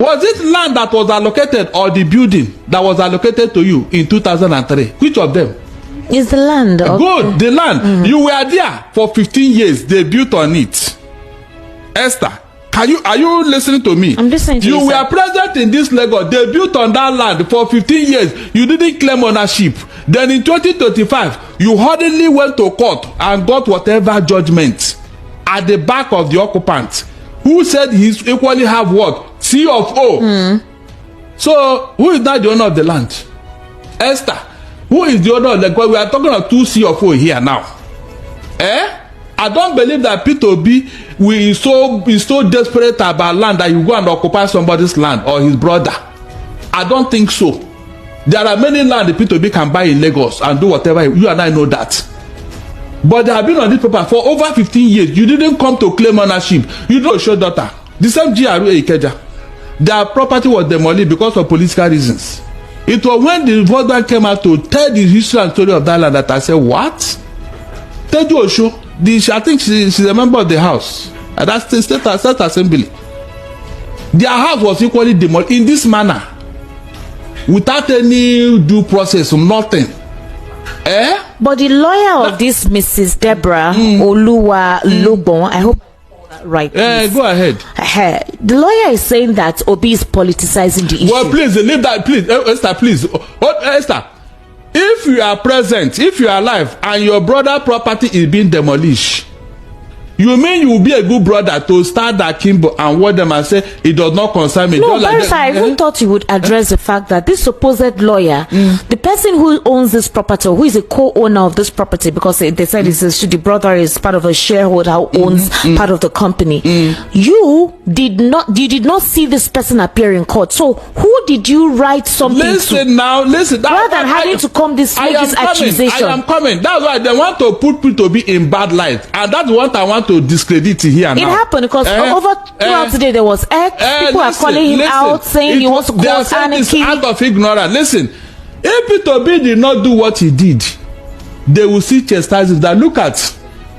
Was it land that was allocated or the building that was allocated to you in 2003? Which of them? It's the land. Good, the land. You were there for 15 years. They built on it. Esther, are you listening to me? I'm listening to you. You were present in this Lagos. They built on that land for 15 years. You didn't claim ownership. Then in 2025, you hurriedly went to court and got whatever judgment at the back of the occupant, who said he equally have what? C of O. So who is now the owner of the land? Esther, who is the owner of the land? We are talking of 2 C of O here now. I don't believe that P2B is so desperate about land that you go and occupy somebody's land or his brother. I don't think so. There are many land the P2B can buy in Lagos and do whatever. You and I know that. But they have been on this paper for over 15 years. You didn't come to claim ownership. You don't show daughter. The same GRA Ikeja. Their property was demolished because of political reasons. It was when the husband came out to tell the history and story of that land that I said, what? Teju Osho. I think she's a member of the house. And that's the state assembly. Their house was equally demolished in this manner. Without any due process, nothing. But the lawyer of this Mrs. Deborah Oluwa Logbon, I hope right. Go ahead. The lawyer is saying that Obi is politicizing the issue. Well, please leave that, please, Esther. Please, Esther. If you are present, if you are alive, and your brother property is being demolished, you mean you will be a good brother to start that Kimbo and what them and say it does not concern me? No, like I even thought you would address the fact that this supposed lawyer, the person who owns this property, who is a co-owner of this property, because they said the brother is part of a shareholder who owns part of the company. You did not see this person appear in court. So who did you write something to? Listen. Rather than having to come this accusation. I am coming. That's why they want to put people to be in bad light, and that's what I want to discredit here now. It happened because throughout today there was people are calling him out, saying he wants to cause anarchy. Out of ignorance. Listen, if P2B did not do what he did, they will see chastisements that look at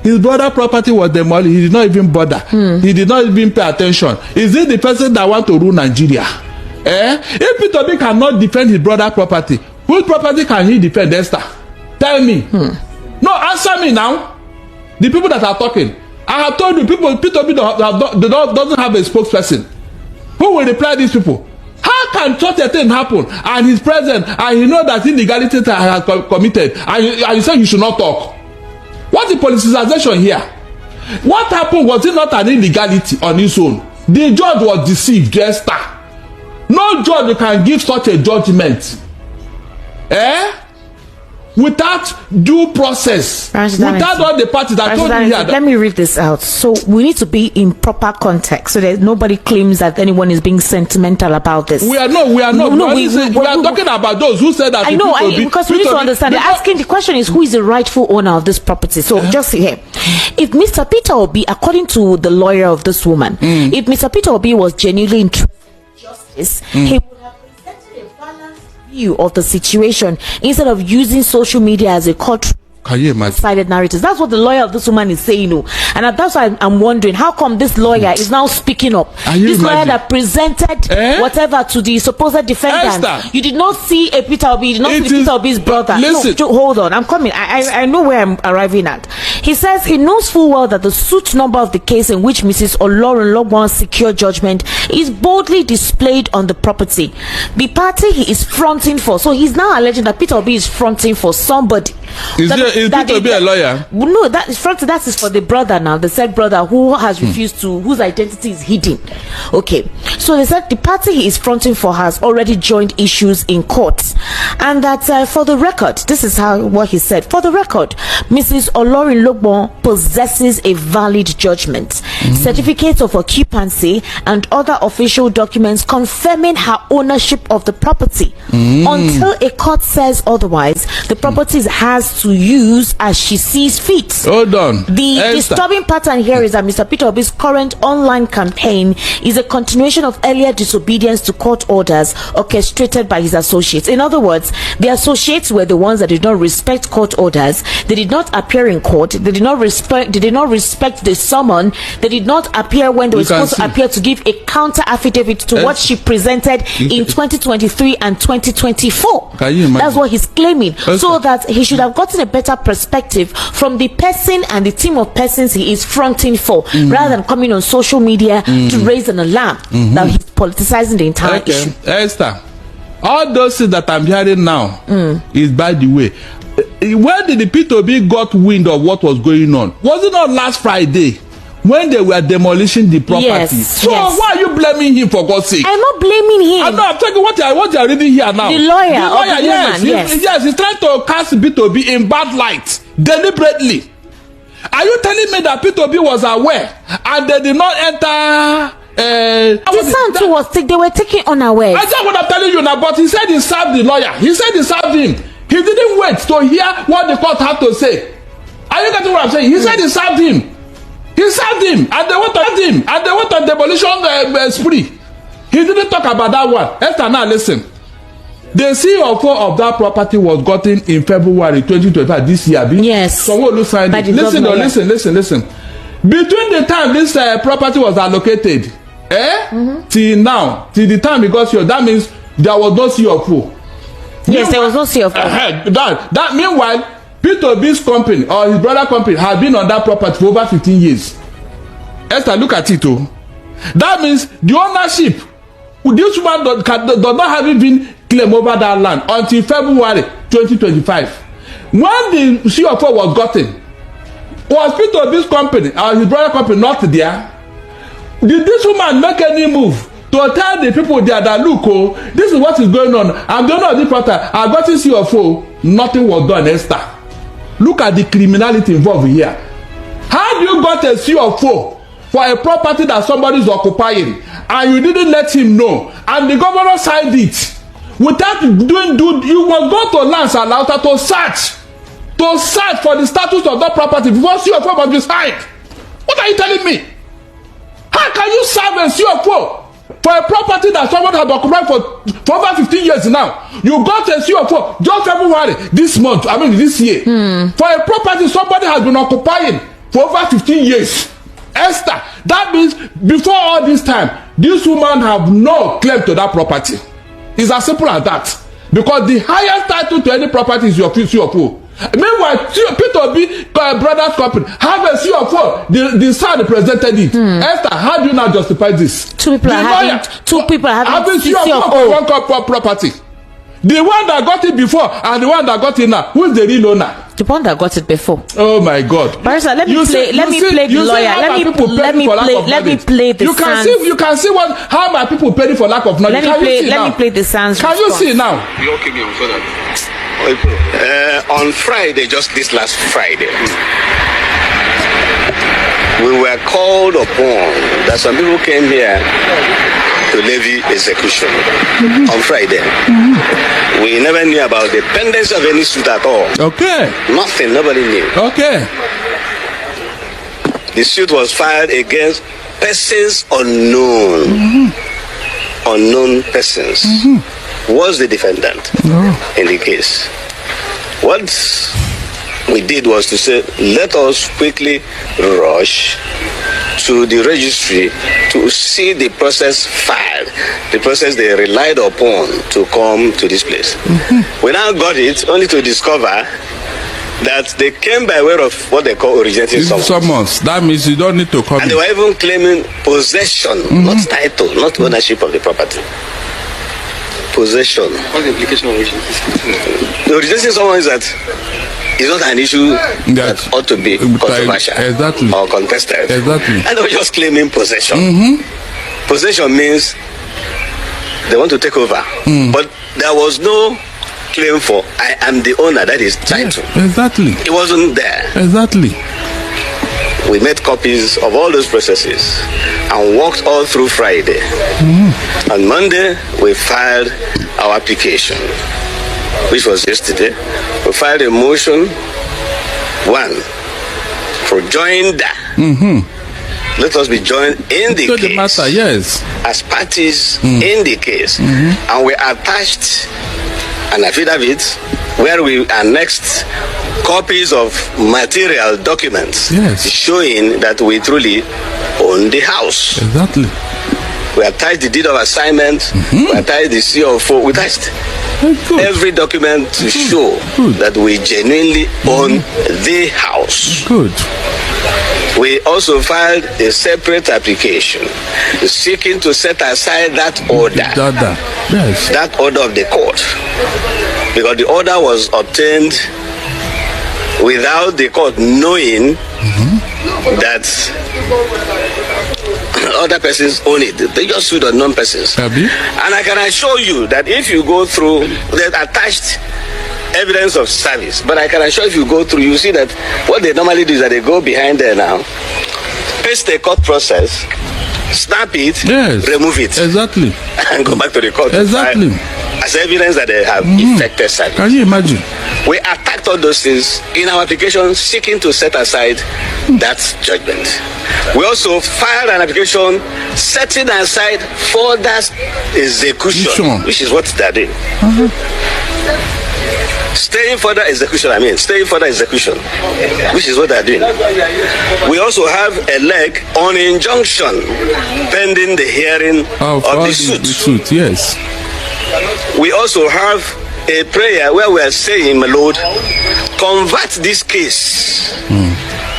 his brother property was demolished. He did not even bother. He did not even pay attention. Is it the person that want to rule Nigeria? If P2B cannot defend his brother property, whose property can he defend, Esther? Tell me. No, answer me now. The people that are talking. I have told you, people, P2B doesn't have a spokesperson. Who will reply these people? How can such a thing happen and he's present and he know that illegality has committed and you say you should not talk? What's the politicization here? What happened? Was it not an illegality on its own? The judge was deceived, Esther. No judge can give such a judgment. Without due process, without all the parties that told you here. Let me read this out. So we need to be in proper context so that nobody claims that anyone is being sentimental about this. We are not. We are talking about those who said that. I know, because we need to understand. Asking the question is, who is the rightful owner of this property? So just here, if Mr. Peter Obi, according to the lawyer of this woman, if Mr. Peter Obi was genuinely interested in justice, he would have presented a balanced view of the situation instead of using social media as a court sided narratives. That's what the lawyer of this woman is saying. And that's why I'm wondering, how come this lawyer is now speaking up? This lawyer that presented whatever to the supposed defendant. Esther. You did not see a Peter Obi, you did not see Peter Obi's brother. Listen. No, hold on, I'm coming. I know where I'm arriving at. He says he knows full well that the suit number of the case in which Mrs. Olorin Logbon's secure judgment is boldly displayed on the property. The party he is fronting for. So he's now alleging that Peter Obi is fronting for somebody. Is Peter Obi a lawyer? No, that is for the brother now, the said brother who has refused to, whose identity is hidden. Okay, so they said the party he is fronting for has already joined issues in court, and that for the record, this is what he said. For the record, Mrs. Olorin Logbon possesses a valid judgment, certificates of occupancy, and other official documents confirming her ownership of the property. Until a court says otherwise, the property has to use as she sees fit. Hold on. The disturbing pattern here is that Mr. Peter Obi's current online campaign is a continuation of earlier disobedience to court orders orchestrated by his associates. In other words, the associates were the ones that did not respect court orders. They did not appear in court. They did not respect the summon. they did not appear when they were supposed to appear to give a counter affidavit to what she presented in 2023 and 2024. Can you imagine? That's what he's claiming. So that he should have gotten a better perspective from the person and the team of persons he is fronting for, rather than coming on social media to raise an alarm that he's politicizing the entire issue. Esther, all those things that I'm hearing now is, by the way, when did the P2B got wind of what was going on? Was it not last Friday when they were demolishing the property? Yes, so why are you blaming him, for God's sake? I'm not blaming him. I'm talking what you are reading here now. The lawyer, yes, he's trying to cast P2B in bad light deliberately. Are you telling me that P2B was aware and they did not enter? The sound too they were taken unaware. I said what I'm telling you now, but he said he served the lawyer. He said he served him. He didn't wait to hear what the court had to say. Are you getting what I'm saying? He said he served him. He served him, and they went on demolition spree. He didn't talk about that one. Esther, now listen. The CFO of that property was gotten in February 2025 this year. Yes. Someone signed it. Listen. Between the time this property was allocated, till now, till the time it got here, that means there was no CFO. Yes, there was no CFO. That meanwhile, P2B's company or his brother company had been on that property for over 15 years. Esther, look at it too. That means the ownership, this woman does not have even claim over that land until February 2025. When the CFO was gotten, was P2B's company or his brother company not there? Did this woman make any move to tell the people there that, look, this is what is going on, I'm going on this property, I got this CFO? Nothing was done, Esther. Look at the criminality involved here. How do you got a CFO for a property that somebody is occupying and you didn't let him know, and the governor signed it without you must go to Lance and Lauta to search for the status of that property before CFO must be signed? What are you telling me? How can you serve a CFO for a property that someone has occupied for over 15 years now? You got a CFO just February this year for a property somebody has been occupying for over 15 years. Esther, that means before all this time, this woman have no claim to that property. It's as simple as that. Because the highest title to any property is your CFO. Meanwhile, P2B brothers company have a CFO. The son presented it. Esther, how do you now justify this? Two people having CFO for one property. The one that got it before and the one that got it now, who is the real owner? The one that got it before. Oh my God! Barrister, let me play the lawyer. Let me play the sounds. You can see how my people pay for lack of knowledge. Let me play the sounds. Can you see now? You okay me so that on Friday, just this last Friday, we were called upon that some people came here to levy execution on Friday. We never knew about the pendency of any suit at all. Okay. Nothing, nobody knew. Okay. The suit was filed against persons unknown. Unknown persons. Was the defendant in the case. What we did was to say, let us quickly rush to the registry to see the process filed, the process they relied upon to come to this place. We now got it only to discover that they came by way of what they call originating summons. That means you don't need to come. And they were even claiming possession, not title, not ownership of the property. Possession. What's the implication of originating? The originating summons is that it's not an issue that ought to be controversial or contested. Exactly. And they were just claiming possession. Possession means they want to take over. But there was no claim for I am the owner, that is title. Exactly. It wasn't there. Exactly. We made copies of all those processes and walked all through Friday. On Monday, we filed our application, which was yesterday. We filed a motion, for joinder. Let us be joined in the case matter, yes, as parties in the case. And we attached an affidavit where we annexed copies of material documents showing that we truly own the house. Exactly. We attached the deed of assignment. We attached the CO4. We attached every document to show that we genuinely own the house. Good. We also filed a separate application seeking to set aside that order. Yes. That order of the court. Because the order was obtained without the court knowing that other persons own it. They just sued unknown persons. And I can assure you that if you go through the attached evidence of service, but I can assure if you go through, you see that what they normally do is that they go behind there now, paste the court process, snap it, remove it. Exactly. And go back to the court. Exactly. As evidence that they have effected service. Can you imagine? We attacked all those things in our application seeking to set aside that judgment. We also filed an application setting aside further execution, which is what they're doing. Staying further execution, which is what they're doing. We also have a leg on injunction pending the hearing of the suit. Yes. We also have a prayer where we are saying, my Lord, convert this case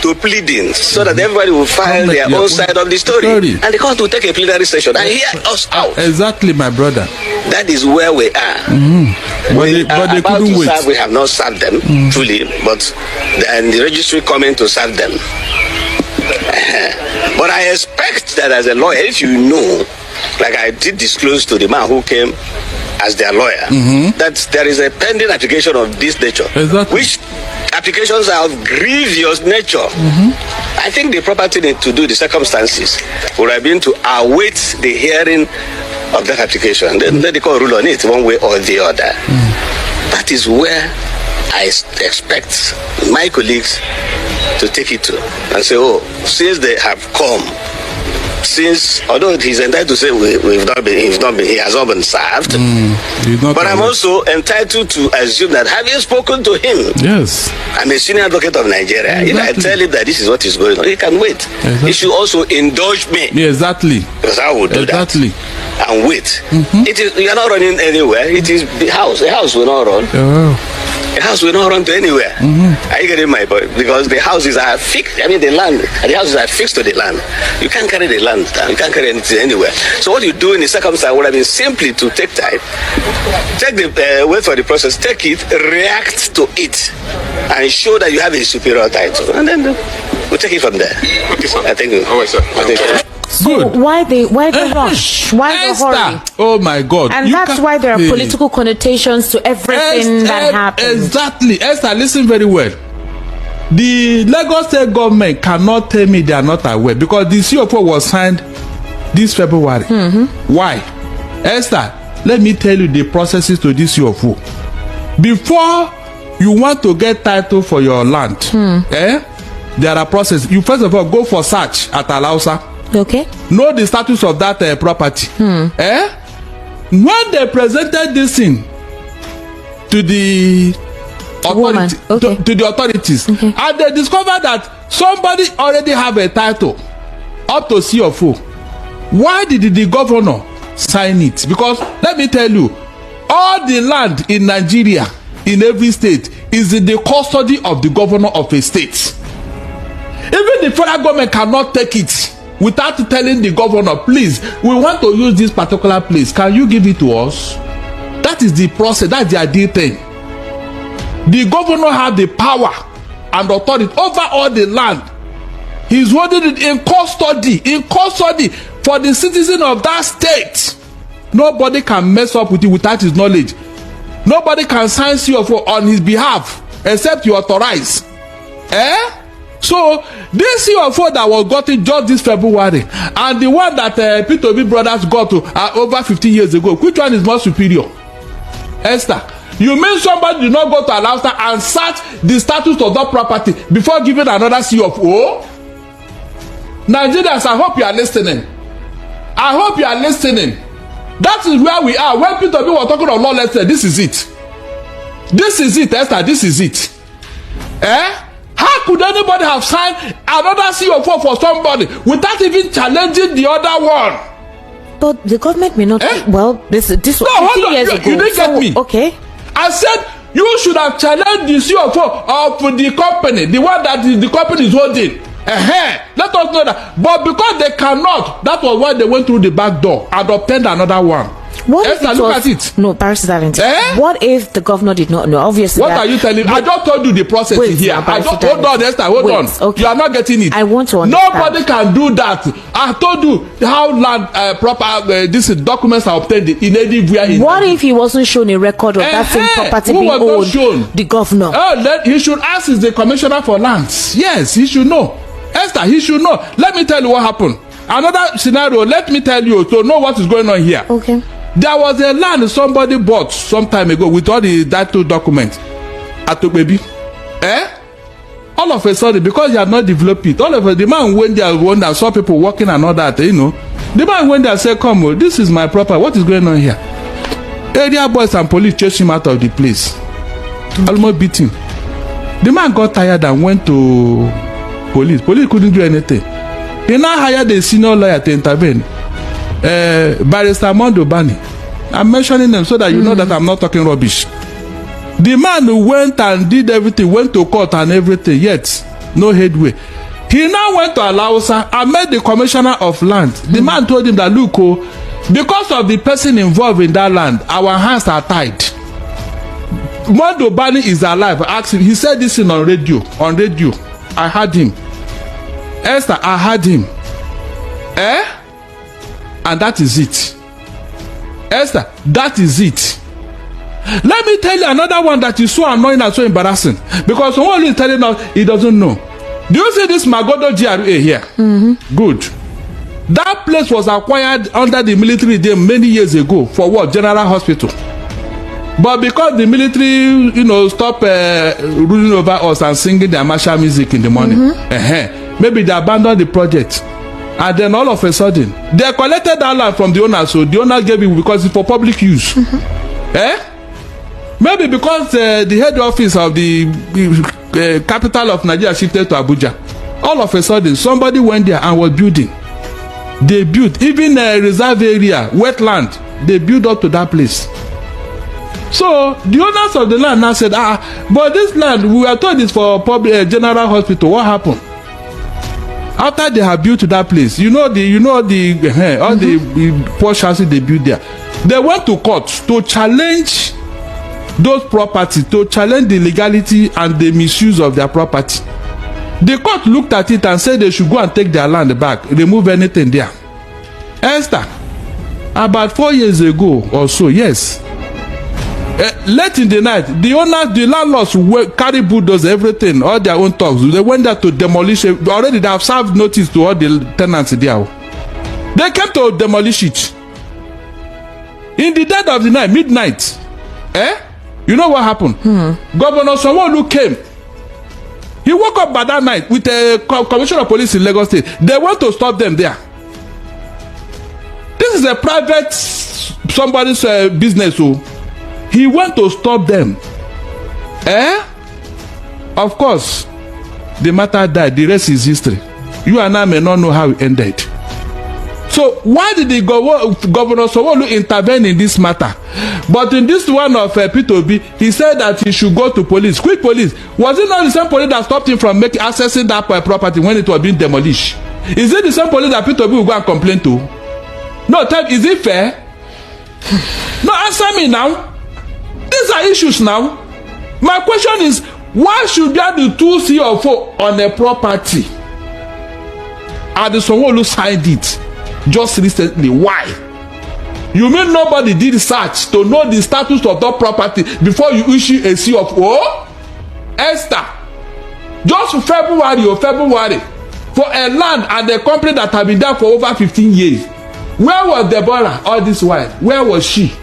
to pleadings so that everybody will file their own side of the story. And the court will take a plenary session and hear us out. Exactly, my brother. That is where we are. But they couldn't wait. We have not served them fully, but then the registry coming to serve them. But I expect that as a lawyer, if you know, like I did disclose to the man who came as their lawyer, that there is a pending application of this nature, which applications are of grievous nature. I think the proper thing to do, the circumstances, would have been to await the hearing of that application, then let the court rule on it one way or the other. That is where I expect my colleagues to take it to and say, oh, since they have come, since, although he's entitled to say he has not been served, but I'm also entitled to assume that having spoken to him, I'm a senior advocate of Nigeria. If I tell him that this is what is going on, he can wait. He should also indulge me. Because I would do that. And wait. It is, you are not running anywhere. It is the house. The house will not run. The house will not run to anywhere. Are you getting my point? Because the houses are fixed. I mean, the land, the houses are fixed to the land. You can't carry the land down. You can't carry anything anywhere. So what you do in the circumstance would have been simply to take time, take the wait for the process, take it, react to it, and show that you have a superior title, and then we'll take it from there. Okay, sir. I think. All right, sir. So why the rush? Why the hurry? Oh my God! And that's why there are political connotations to everything that happens. Exactly, Esther. Listen very well. The Lagos State government cannot tell me they are not aware because the CO4 was signed this February. Why, Esther? Let me tell you the processes to this CO4. Before you want to get title for your land, there are processes. You first of all go for search at Alausa. Okay. Know the status of that property. When they presented this thing to the authority, to the authorities, and they discovered that somebody already have a title up to CO4, why did the governor sign it? Because let me tell you, all the land in Nigeria, in every state, is in the custody of the governor of a state. Even the federal government cannot take it without telling the governor, please, we want to use this particular place, can you give it to us? That is the process. That's the ideal thing. The governor has the power and authority over all the land. He's holding it in custody for the citizen of that state. Nobody can mess up with it without his knowledge. Nobody can sign CO4 on his behalf except you authorize. So this CO4 that was gotten just this February and the one that P2B brothers got to over 15 years ago, which one is more superior? Esther, you mean somebody did not go to Alausa and search the status of that property before giving another CO4? Nigerians, I hope you are listening. I hope you are listening. That is where we are. When P2B was talking of lawlessness, this is it. This is it, Esther. This is it. How could anybody have signed another CO4 for somebody without even challenging the other one? But the government may not. Well, this was 15 years ago. You didn't get me. Okay. I said you should have challenged the CO4 of the company, the one that the company is holding. Let us know that. But because they cannot, that was why they went through the back door and obtained another one. What if Esther, look at it. No, Barrister Darlington. What if the governor did not know? Obviously. What are you telling me? I just told you the process is here. Hold on, Esther. Hold on. Okay. You are not getting it. I want to understand. Nobody can do that. I told you how land these documents are obtained in anywhere. What if he wasn't shown a record of that same property being owned? Shown? The governor. He should ask the commissioner for lands. Yes, he should know. Esther, he should know. Let me tell you what happened. Another scenario. Let me tell you to know what is going on here. Okay. There was a land somebody bought some time ago with all the title documents at Baby. All of a sudden, because he had not developed it, all of a sudden, the man went there and saw people working and all that, The man went there and said, come, this is my property. What is going on here? Area boys and police chased him out of the place. Almost beat him. The man got tired and went to police. Police couldn't do anything. He now hired a senior lawyer to intervene. Barrister Mondo Bani. I'm mentioning them so that you know that I'm not talking rubbish. The man who went and did everything, went to court and everything, yet no headway. He now went to Alausa and met the commissioner of land. The man told him that, look, because of the person involved in that land, our hands are tied. Mondo Bani is alive. Asked him, he said this thing on radio. I heard him. Esther, I heard him. And that is it. Esther, that is it. Let me tell you another one that is so annoying and so embarrassing. Because someone is telling us he doesn't know. Do you see this Magodo GRA here? Mm-hmm. Good. That place was acquired under the military day many years ago for what? General Hospital. But because the military, stopped ruling over us and singing their martial music in the morning, maybe they abandoned the project. And then all of a sudden, they collected that land from the owner, so the owner gave it because it's for public use. Maybe because the head office of the capital of Nigeria shifted to Abuja. All of a sudden, somebody went there and was building. They built, even a reserve area, wetland, they built up to that place. So the owners of the land now said, but this land, we were told it's for public general hospital. What happened? After they have built that place, all the posh houses they built there, they went to court to challenge those properties, to challenge the legality and the misuse of their property. The court looked at it and said they should go and take their land back, remove anything there. Esther, about 4 years ago or so, yes, late in the night, the landlords carry bulldoze everything, all their own talks. They went there to demolish it. Already they have served notice to all the tenants there. They came to demolish it. In the dead of the night, midnight. You know what happened? Governor Sanwo-Olu came. He woke up by that night with a commissioner of police in Lagos State. They went to stop them there. This is a private somebody's business. He went to stop them. Of course, the matter died. The rest is history. You and I may not know how it ended. So why did the Governor Sanwo-Olu intervene in this matter? But in this one of P2B, he said that he should go to police. Quick police. Was it not the same police that stopped him from accessing that property when it was being demolished? Is it the same police that P2B will go and complain to? No, is it fair? No, answer me now. These are issues now. My question is, why should there be 2 CO4 on a property? And the Sanwo-Olu signed it just recently. Why? You mean nobody did search to know the status of that property before you issue a CO4? Esther, just February for a land and a company that have been there for over 15 years. Where was Deborah all this while? Where was she?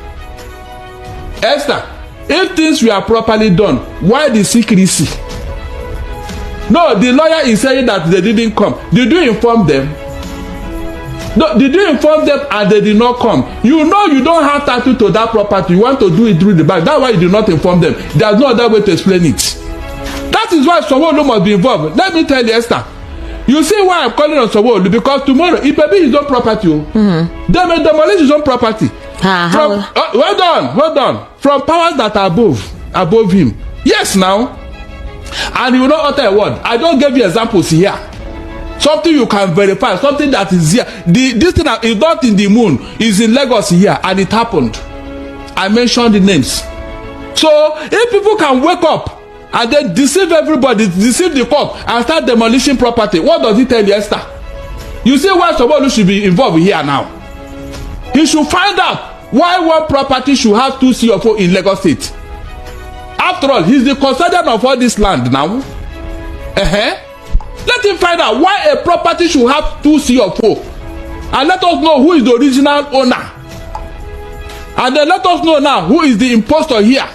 Esther, if things were properly done, why the secrecy? No, the lawyer is saying that they didn't come. Did you inform them? No, did you inform them and they did not come? You know you don't have title to that property. You want to do it through the bank. That's why you did not inform them. There's no other way to explain it. That is why Sanwo-Olu must be involved. Let me tell you, Esther. You see why I'm calling on Sanwo-Olu? Because tomorrow it may be his own property. They may demolish his own property. Well done. From powers that are above him. Yes, now. And you will not utter a word. I don't give you examples here. Something you can verify, something that is here. This thing is not in the moon, it's in Lagos here, and it happened. I mentioned the names. So if people can wake up and then deceive everybody, deceive the court, and start demolishing property, what does it tell you, Esther? You see why somebody should be involved here now? He should find out why one property should have 2 CFO in Lagos State. After all, he's the custodian of all this land now. Let him find out why a property should have 2 CFO, and let us know who is the original owner, and then let us know now who is the impostor here.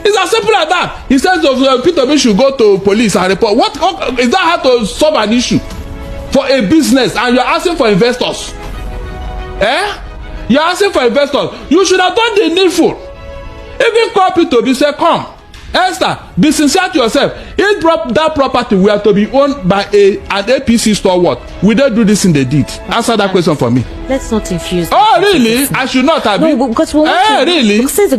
It's as simple as that. He says Peter B should go to police and report. What is that? How to solve an issue for a business, and you're asking for investors? You're asking for investors. You should have done the needful. Even call Peter B, say, come, Esther, be sincere to yourself. If that property were to be owned by an APC stalwart, will they do this in the deed? Answer that question for me. Let's not infuse. Oh, really? I should not have been. No, because we want to, really? Since the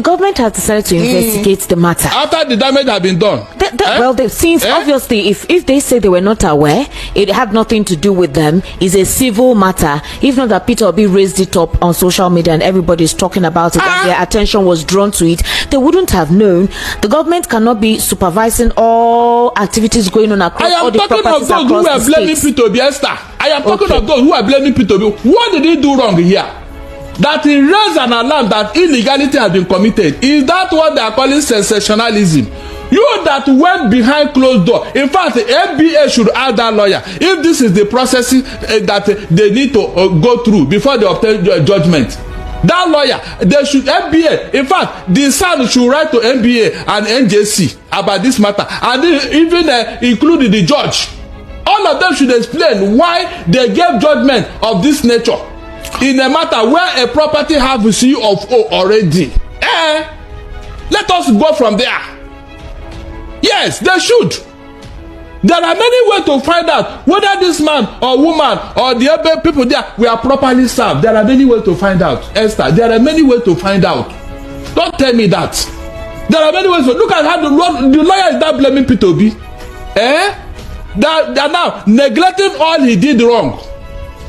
government has decided to investigate the matter. After the damage has been done. Well, since obviously, if they say they were not aware, it had nothing to do with them. It's a civil matter. If not that Peter Obi raised it up on social media and everybody's talking about it and their attention was drawn to it, they wouldn't have known. The government cannot be supervising all activities going on across all the properties across the states. I am talking of those who are blaming Peter Obi, Esther. I am talking of those who are blaming Peter Obi. What did he do wrong here? That he raised an alarm that illegality has been committed. Is that what they are calling sensationalism? You that went behind closed door. In fact, the NBA should ask that lawyer if this is the processing that they need to go through before they obtain judgment. That lawyer, they should NBA. In fact, the son should write to NBA and NJC about this matter, and even including the judge. All of them should explain why they gave judgment of this nature in a matter where a property have a CFO already. Let us go from there. Yes, they should. There are many ways to find out whether this man or woman or the other people there were properly served. There are many ways to find out, Esther. There are many ways to find out. Don't tell me that. There are many ways to look at how the lawyer is not blaming Peter Obi. They are now neglecting all he did wrong.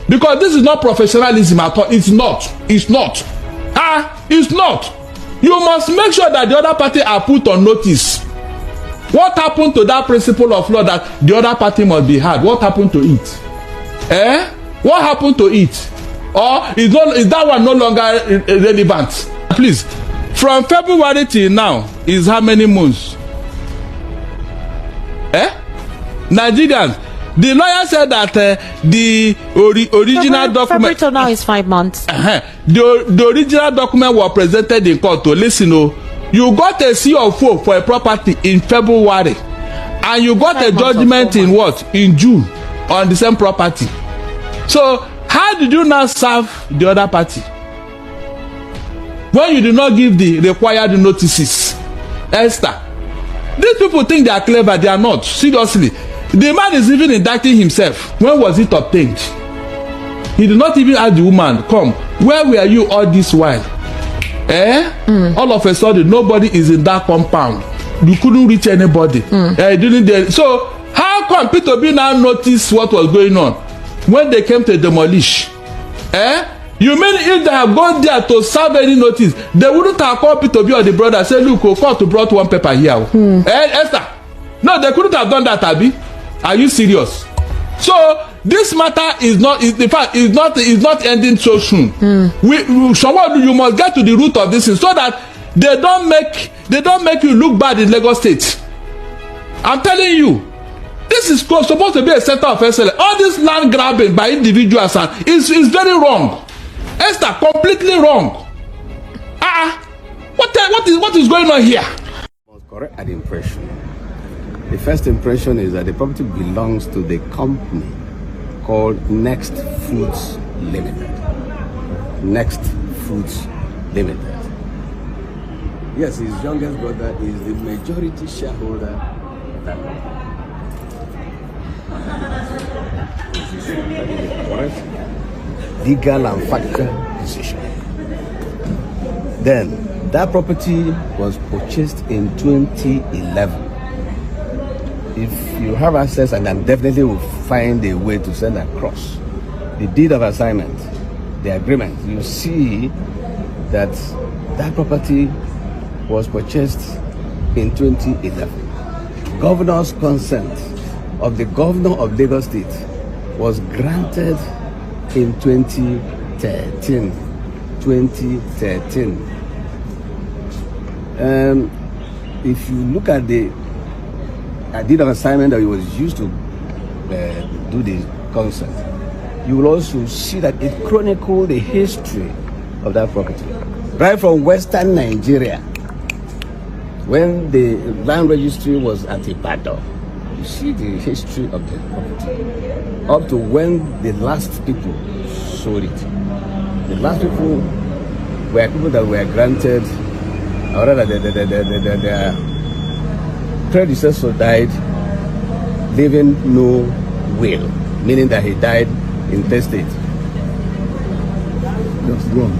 Because this is not professionalism at all. It's not. It's not. It's not. You must make sure that the other party are put on notice. What happened to that principle of law that the other party must be heard? What happened to it? What happened to it? Or is that one no longer relevant? Please, from February till now is how many months? Nigerians, the lawyer said that the original document. February till now is 5 months. The original document was presented in court. To listen, you got a CFO for a property in February, and you got a judgment in what? In June on the same property. So how did you now serve the other party when you did not give the required notices? Esther, these people think they are clever. They are not. Seriously, the man is even indicting himself. When was it obtained? He did not even ask the woman, come, where were you all this while? All of a sudden, nobody is in that compound. You couldn't reach anybody. So how come Peter B now noticed what was going on when they came to demolish? You mean if they have gone there to serve any notice, they wouldn't have called Peter B or the brother and say, look, court brought one paper here. Esther, no, they couldn't have done that, Abi. Are you serious? So this matter is not, in fact, is not ending so soon. Someone, you must get to the root of this thing so that they don't make you look bad in Lagos State. I'm telling you, this is supposed to be a center of excellence. All this land grabbing by individuals is very wrong. Esther, completely wrong. What is going on here? Correct an impression. The first impression is that the property belongs to the company called Next Foods Limited. Next Foods Limited. Yes, his youngest brother is the majority shareholder of that company. That is a correct legal and factual decision. Then, that property was purchased in 2011. If you have access, and I definitely will find a way to send across the deed of assignment, the agreement, you see that that property was purchased in 2011. Governor's consent of the governor of Lagos State was granted in 2013. If you look at the deed of assignment that it was used to do the consent, you will also see that it chronicled the history of that property. Right from Western Nigeria, when the land registry was at Ibadan, you see the history of the property, up to when the last people sold it. The last people were people that were granted, or rather their predecessor died leaving no will, meaning that he died intestate. Just go on.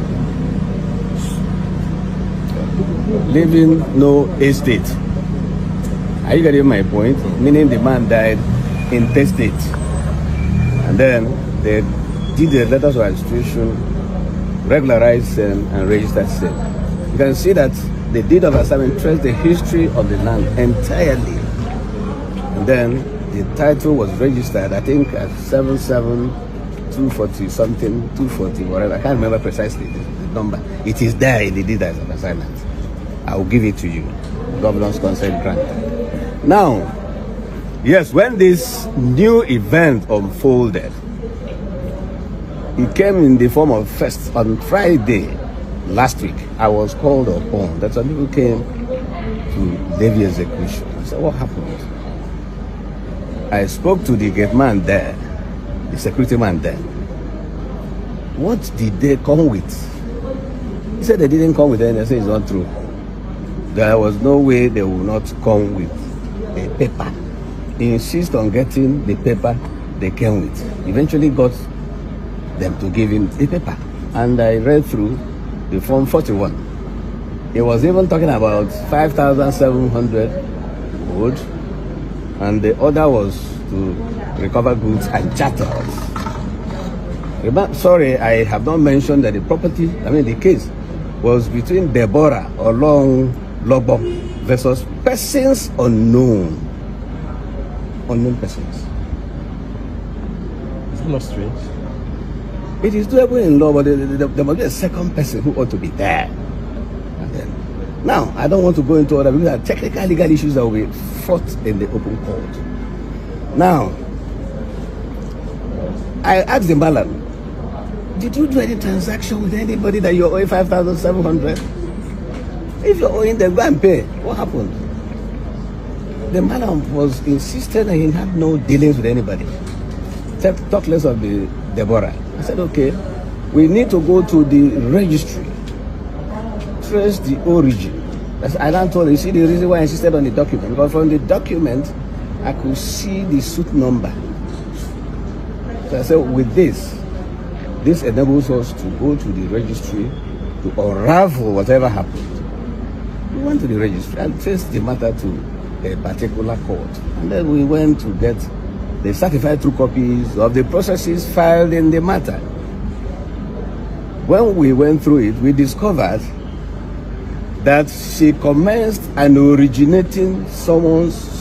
Leaving no estate. Are you getting my point? Meaning the man died intestate. And then they did the letters of registration, regularized them, and registered them. You can see that the deed of assignment traces the history of the land entirely. And then the title was registered, I think, at 240 something, 240, whatever. I can't remember precisely the number. It is there in the deed of assignment. I will give it to you. Governor's consent granted. Now, yes, when this new event unfolded, it came in the form of first on Friday last week. I was called upon that some people came to levy execution. I said, what happened? I spoke to the gate man there, the security man there. What did they come with? He said they didn't come with anything. I said it's not true. There was no way they would not come with a paper. He insisted on getting the paper they came with. Eventually got them to give him a paper. And I read through the Form 41. He was even talking about 5,700 wood, and the order was to recover goods and chattels. Sorry, I have not mentioned that the property, the case was between Deborah along Lobo versus persons unknown. Unknown persons. Is it not strange? It is doable in law, but there must be a second person who ought to be there. And then, now, I don't want to go into other, because there are technical legal issues that will be fought in the open court. Now, I asked the Malam, did you do any transaction with anybody that you're owing 5,700? If you're owing them, go and pay. What happened? The Malam was insistent that he had no dealings with anybody. Talk less of the Deborah. I said, okay, we need to go to the registry, trace the origin. I now told him, you see the reason why I insisted on the document, because from the document, I could see the suit number. So I said, with this enables us to go to the registry to unravel whatever happened. We went to the registry and traced the matter to a particular court. And then we went to get the certified true copies of the processes filed in the matter. When we went through it, we discovered that she commenced an originating summons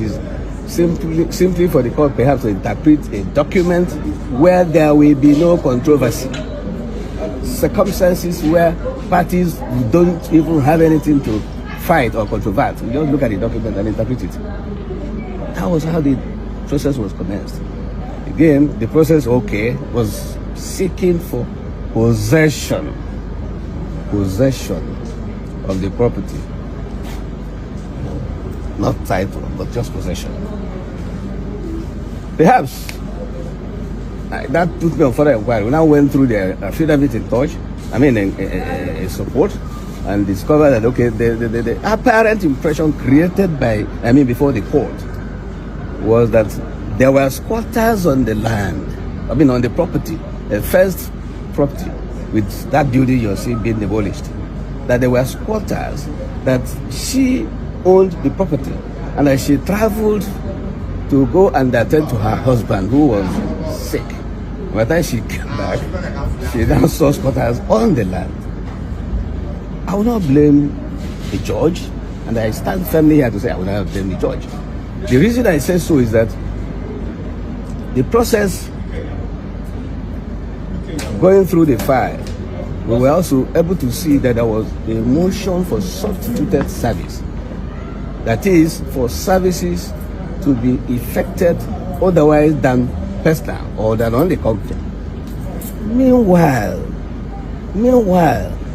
is simply for the court perhaps to interpret a document where there will be no controversy. Circumstances where parties don't even have anything to fight or controvert. We just look at the document and interpret it. That was how the process was commenced. Again, the process, was seeking for possession of the property. Not title, but just possession. Perhaps that put me on further inquiry. We now went through the affidavit in touch, a support, and discovered that, okay, the apparent impression created by, before the court, was that there were squatters on the land, on the property, the first property, with that building you're seeing being demolished, that there were squatters, that she owned the property, and that she traveled to go and attend to her husband who was sick. By the time she came back, she now saw squatters on the land. I will not blame the judge, and I stand firmly here to say I will not blame the judge. The reason I say so is that the process going through the file, we were also able to see that there was a motion for substituted service. That is, for services to be effected otherwise than personal or than on the company. Meanwhile,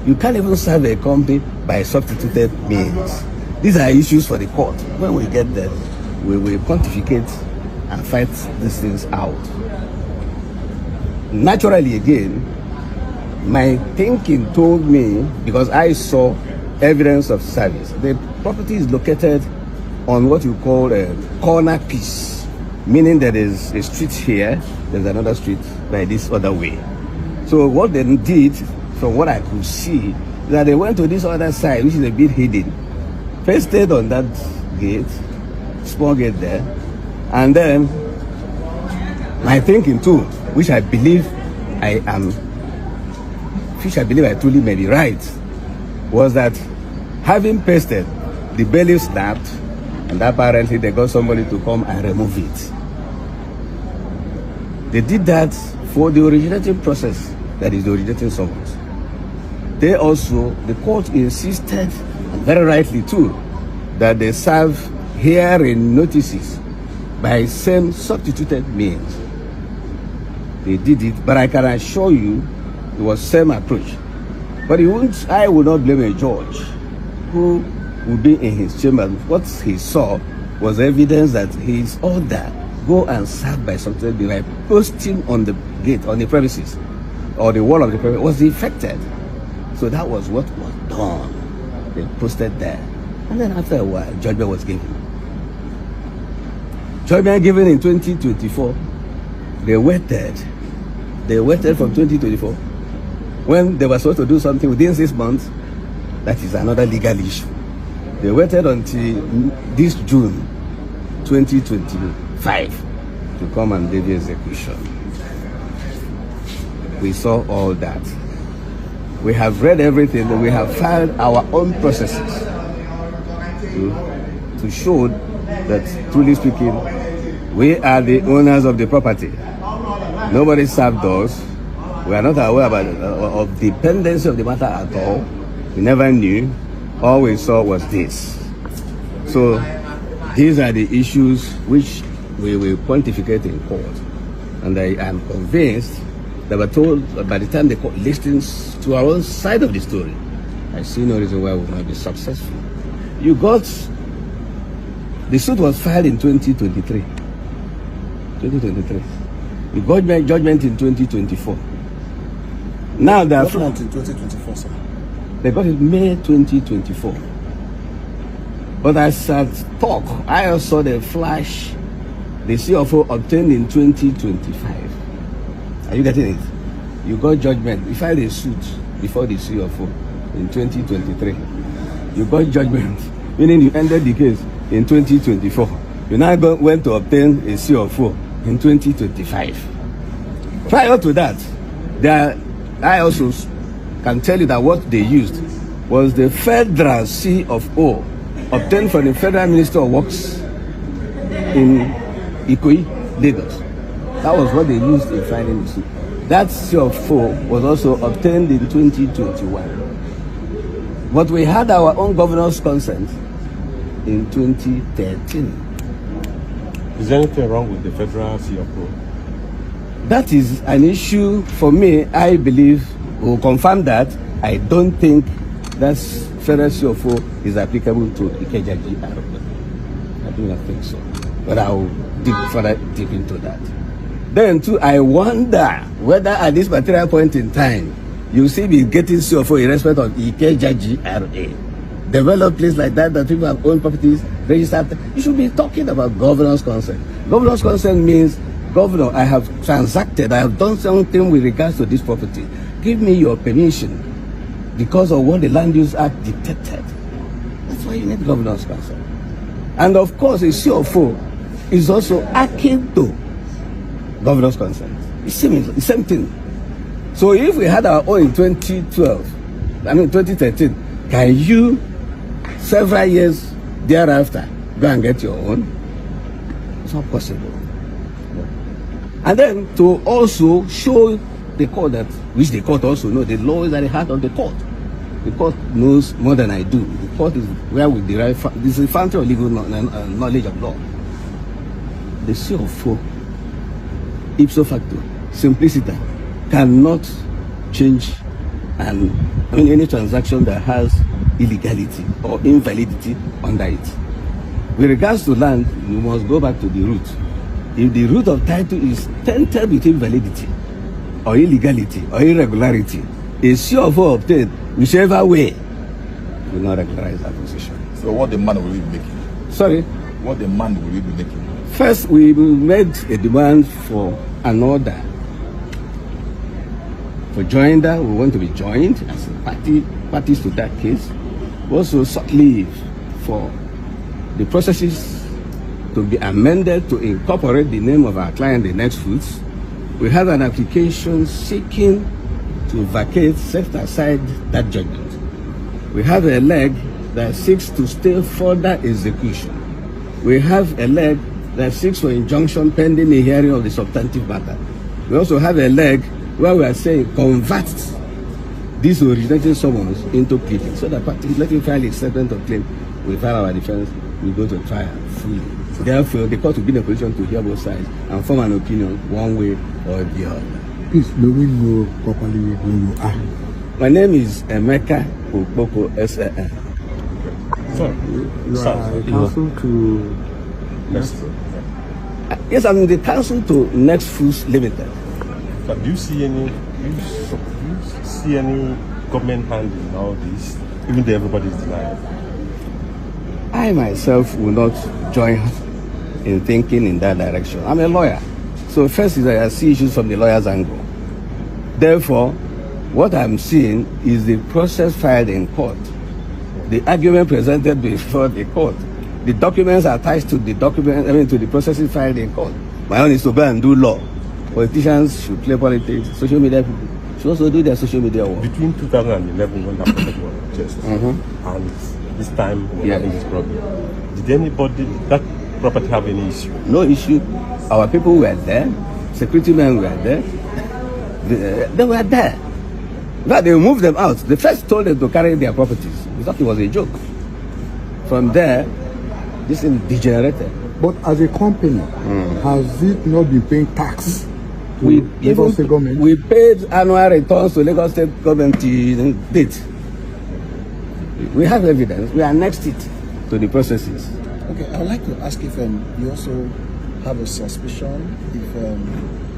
you can't even serve a company by substituted means. These are issues for the court. When we get there, we will pontificate and fight these things out. Naturally, again, my thinking told me, because I saw evidence of service, the property is located on what you call a corner piece, meaning there is a street here, there's another street by this other way. So what they did, from what I could see, that they went to this other side, which is a bit hidden, pasted on that gate, small gate there, and then my thinking too, which I believe I truly may be right, was that having pasted, the bailiff snapped, and apparently they got somebody to come and remove it. They did that for the originating process, that is the originating summons. They also, the court insisted, very rightly too, that they serve hearing notices by same substituted means. They did it, but I can assure you it was same approach. But I would not blame a judge who would be in his chamber. What he saw was evidence that his order, go and serve by substituted means, by posting on the gate, on the premises, or the wall of the premises, was effected. So that was what was done. They posted there. And then after a while, judgment was given. Judgment given in 2024. They waited from 2024. When they were supposed to do something within 6 months, that is another legal issue. They waited until this June 2025 to come and do the execution. We saw all that. We have read everything, and we have filed our own processes to show that, truly speaking, we are the owners of the property. Nobody served us. We are not aware of the dependency of the matter at all. We never knew. All we saw was this. So these are the issues which we will pontificate in court. And I am convinced that we're told that by the time the court listens to our own side of the story, I see no reason why we will not be successful. The suit was filed in 2023. We got judgment in 2024. Now they are in 2024, sir. They got it May 2024. But as I talk, I also saw the flash, the CFO obtained in 2025. Are you getting it? You got judgment. You filed a suit before the CFO in 2023. You got judgment, meaning you ended the case in 2024. You now went to obtain a CFO in 2025. Prior to that, I also can tell you that what they used was the federal CFO obtained from the Federal Minister of Works in Ikoyi, Lagos. That was what they used in filing the suit. That CFO was also obtained in 2021. But we had our own governor's consent in 2013. Is there anything wrong with the federal CFO? That is an issue for me. I believe we'll confirm that. I don't think that federal CFO is applicable to Ikeja GR. I do not think so. But I'll dig further deep into that. Then too, I wonder whether at this particular point in time, You see me getting CFO in respect of Ikeja GRA. Develop place like that people have owned properties, registered. You should be talking about governance consent. Governance consent means, Governor, I have transacted, I have done something with regards to this property. Give me your permission because of what the Land Use Act dictated. That's why you need governance consent. And of course, a CFO is also akin to governance consent. It's the same thing. So if we had our own in 2013, can you, several years thereafter, go and get your own? It's not possible. And then to also show the court that, which the court also knows, the law is at the heart of the court. The court knows more than I do. The court is where we derive, this is the fountain of legal knowledge of law. The CFO, ipso facto, simpliciter, cannot change any transaction that has illegality or invalidity under it. With regards to land, you must go back to the root. If the root of title is tainted with invalidity or illegality or irregularity, a CFO obtained whichever way will not regularize that position. So what demand will we be making? Sorry? What demand will we be making? First, we made a demand for an order. For joinder, we want to be joined as parties to that case. We also sought leave for the processes to be amended to incorporate the name of our client, the Next Foods. We have an application seeking to vacate, set aside that judgment. We have a leg that seeks to stay further execution. We have a leg that seeks for injunction pending a hearing of the substantive matter. We also have a leg where we are saying convert this originating summons into pleading, so that parties, let him file a statement of claim, we file our defense, we go to trial fully. Therefore, the court will be in a position to hear both sides and form an opinion one way or the other. Please, may we know properly who you are? My name is Emeka Okpoko S.A.N. You are a counsel to Next. Yes, I'm the counsel to Next Foods Limited. But do you see any government hand in all this, even though everybody is denying? I myself will not join in thinking in that direction. I'm a lawyer. So first is that I see issues from the lawyer's angle. Therefore, what I'm seeing is the process filed in court, the argument presented before the court, the documents attached to the to the processes filed in court. My own is to go and do law. Politicians should play politics. Social media people should also do their social media work. Between 2011 when that project was just and this time we're having this problem, did that property have any issue? No issue. Our people were there. Security men were there. They were there. But they moved them out. They first told them to carry their properties. We thought it was a joke. From there, this thing degenerated. But as a company, has it not been paying tax to We Lagos State government? We paid annual returns to Lagos State government till date. We have evidence. We annexed it to the processes. Okay, I would like to ask if you also have a suspicion if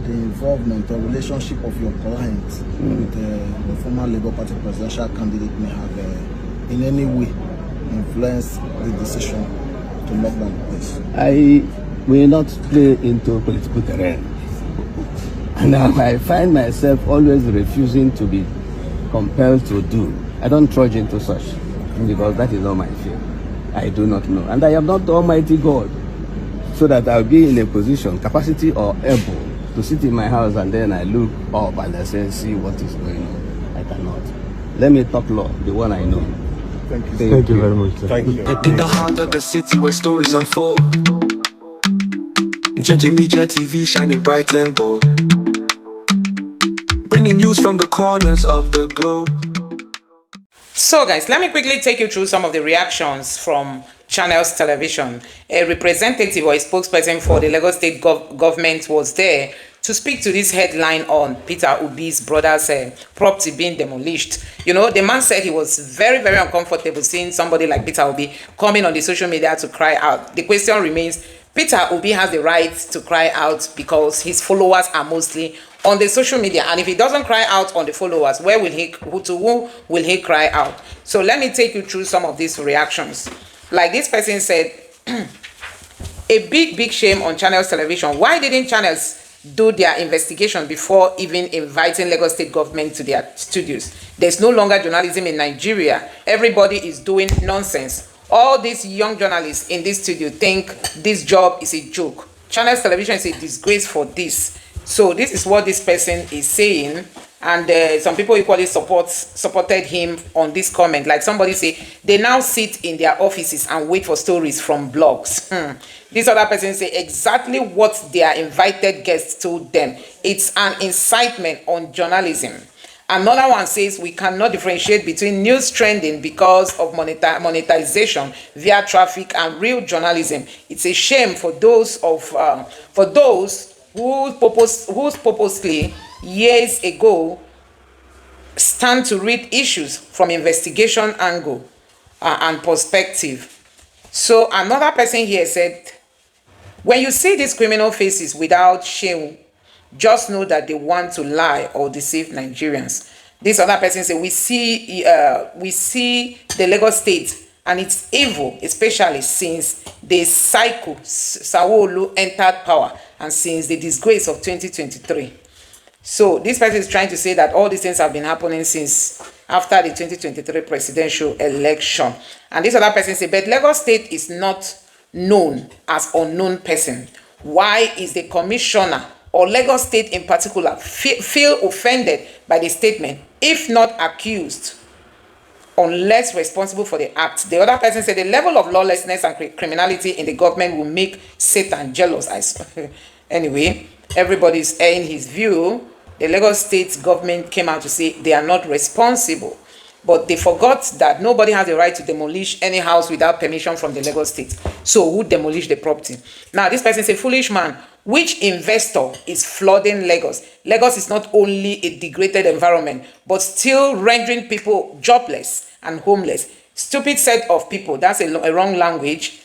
the involvement or relationship of your client with the former Labour Party presidential candidate may have in any way influenced the decision to lock down the place. I will not play into political terrain. And I find myself always refusing to be compelled to do. I don't trudge into such, because that is not my field. I do not know. And I am not the Almighty God, so that I'll be in a position, capacity or able, to sit in my house and then I look up and I say, see what is going on. I cannot. Let me talk law, the one I know. Thank you. Thank you very much. Thank you. In the heart of the city where stories unfold, Gentle Media TV shining bright and bold, bringing news from the corners of the globe. So guys, let me quickly take you through some of the reactions from Channels Television. A representative or a spokesperson for the Lagos State government was there to speak to this headline on Peter Obi's brother's property being demolished. You know, the man said he was very, very uncomfortable seeing somebody like Peter Obi coming on the social media to cry out. The question remains, Peter Obi has the right to cry out because his followers are mostly on the social media, and if he doesn't cry out on the followers, where will he, to who will he cry out? So let me take you through some of these reactions. Like this person said, a big shame on Channels Television. Why didn't Channels do their investigation before even inviting Lagos State government to their studios? There's no longer journalism in Nigeria. Everybody is doing nonsense. All these young journalists in this studio think this job is a joke. Channels Television is a disgrace for this. So this is what this person is saying, and some people equally supported him on this comment. Like somebody say, they now sit in their offices and wait for stories from blogs. This other person say exactly what their invited guests told them. It's an incitement on journalism. Another one says we cannot differentiate between news trending because of monetization via traffic and real journalism. It's a shame for those who purposely years ago stand to read issues from investigation angle and perspective. So another person here said, when you see these criminal faces without shame, just know that they want to lie or deceive Nigerians. This other person said, we see the Lagos State and it's evil, especially since the cycle Sanwo-Olu entered power and since the disgrace of 2023. So this person is trying to say that all these things have been happening since after the 2023 presidential election. And this other person said, but Lagos State is not known as unknown person. Why is the commissioner or Lagos State in particular feel offended by the statement, if not accused, unless responsible for the act? The other person said the level of lawlessness and criminality in the government will make Satan jealous. Anyway, everybody's airing his view. The Lagos State government came out to say they are not responsible, but they forgot that nobody has the right to demolish any house without permission from the Lagos State. So who demolished the property? Now this person is a foolish man. Which investor is flooding Lagos? Lagos is not only a degraded environment, but still rendering people jobless and homeless. Stupid set of people, that's a wrong language,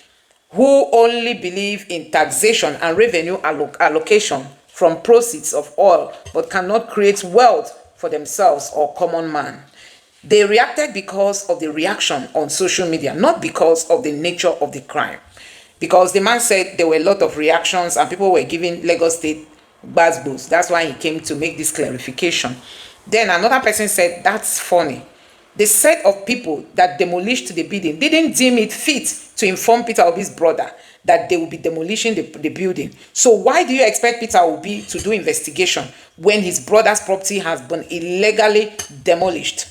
who only believe in taxation and revenue allocation from proceeds of oil, but cannot create wealth for themselves or common man. They reacted because of the reaction on social media, not because of the nature of the crime. Because the man said there were a lot of reactions and people were giving Lagos State bad boosts. That's why he came to make this clarification. Then another person said, that's funny. The set of people that demolished the building didn't deem it fit to inform Peter Obi's brother that they will be demolishing the building. So why do you expect Peter Obi to do investigation when his brother's property has been illegally demolished?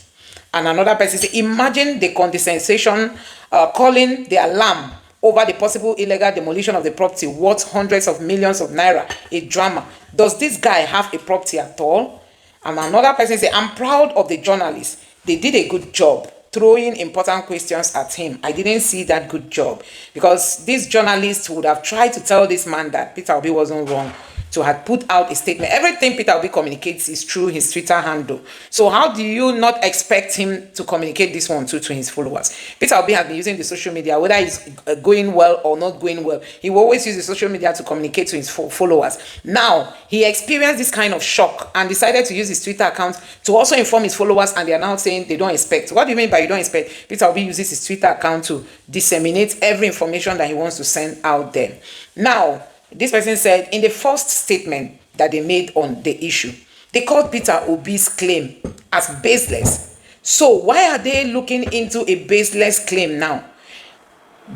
And another person said, imagine the condescension calling the alarm over the possible illegal demolition of the property worth hundreds of millions of naira, a drama. Does this guy have a property at all? And another person said, I'm proud of the journalists. They did a good job throwing important questions at him. I didn't see that good job, because these journalists would have tried to tell this man that Peter Obi wasn't wrong, to have put out a statement. Everything Peter Obi communicates is through his Twitter handle. So how do you not expect him to communicate this one to his followers? Peter Obi has been using the social media, whether it's going well or not going well. He will always use the social media to communicate to his followers. Now, he experienced this kind of shock and decided to use his Twitter account to also inform his followers, and they are now saying they don't expect. What do you mean by you don't expect? Peter Obi uses his Twitter account to disseminate every information that he wants to send out there. Now, this person said in the first statement that they made on the issue, they called Peter Obi's claim as baseless. So why are they looking into a baseless claim now?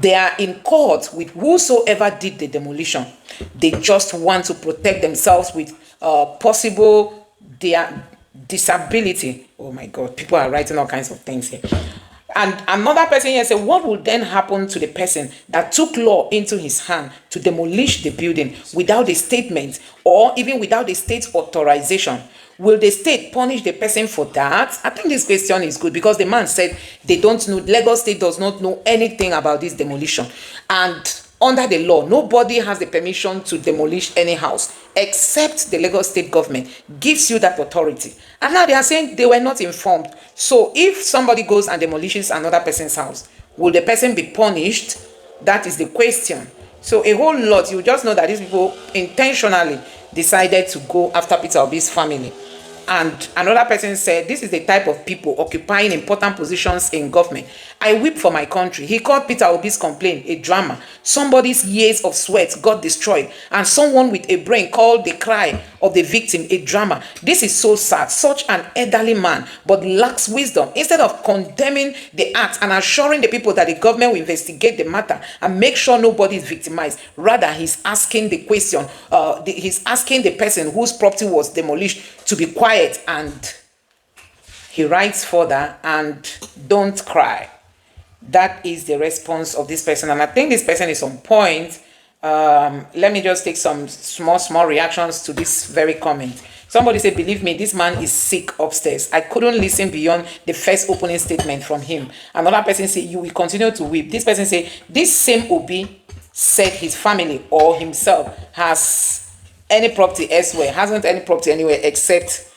They are in court with whosoever did the demolition. They just want to protect themselves with possible disability. Oh my God, people are writing all kinds of things here. And another person here said, what would then happen to the person that took law into his hand to demolish the building without a statement or even without a state authorization? Will the state punish the person for that? I think this question is good, because the man said they don't know, Lagos State does not know anything about this demolition. And under the law, nobody has the permission to demolish any house except the Lagos State government gives you that authority. And now they are saying they were not informed. So if somebody goes and demolishes another person's house, will the person be punished? That is the question. So a whole lot, you just know that these people intentionally, decided to go after Peter Obi's family. And another person said, this is the type of people occupying important positions in government. I weep for my country. He called Peter Obi's complaint a drama. Somebody's years of sweat got destroyed. And someone with a brain called the cry of the victim a drama. This is so sad. Such an elderly man, but lacks wisdom. Instead of condemning the act and assuring the people that the government will investigate the matter and make sure nobody is victimized, rather he's asking the question, he's asking the person whose property was demolished to be quiet, and he writes further, and don't cry. That is the response of this person, and I think this person is on point. Let me just take some small reactions to this very comment. Somebody said, believe me, this man is sick upstairs. I couldn't listen beyond the first opening statement from him. Another person said, you will continue to weep. This person said, this same Obi said his family or himself has any property elsewhere, hasn't any property anywhere except